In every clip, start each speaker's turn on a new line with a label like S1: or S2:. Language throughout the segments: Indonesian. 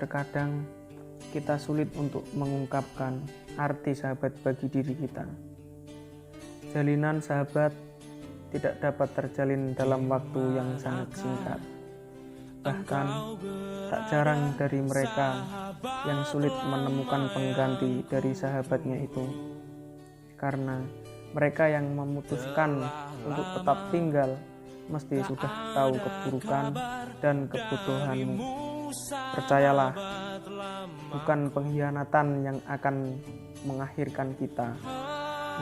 S1: terkadang kita sulit untuk mengungkapkan arti sahabat bagi diri kita. Jalinan sahabat tidak dapat terjalin dalam waktu yang sangat singkat. Bahkan tak jarang dari mereka yang sulit menemukan pengganti dari sahabatnya itu, karena mereka yang memutuskan untuk tetap tinggal mesti sudah tahu keburukan dan kebutuhanmu. Percayalah, bukan pengkhianatan yang akan mengakhirkan kita,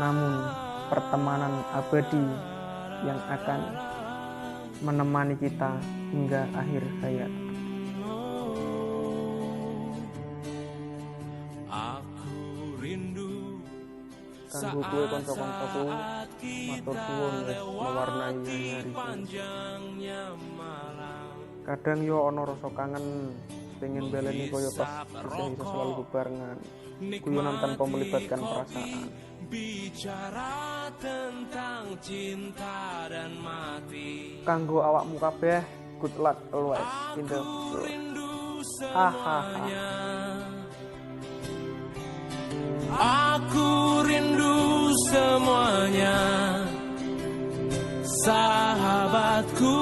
S1: namun pertemanan abadi yang akan menemani kita hingga akhir hayat. Kanggo kowe kanca-kancaku, matur suwun wis mewarnai hari-hariku. Kadang yo ana rasa kangen, pengen baleni kaya pas bisa selalu bebarengan, guyonan tanpa melibatkan perasaan. Bicara tentang cinta dan mati. Kanggo awakmu kabeh, good luck always in the world. Hahaha. Aku rindu semuanya, sahabatku.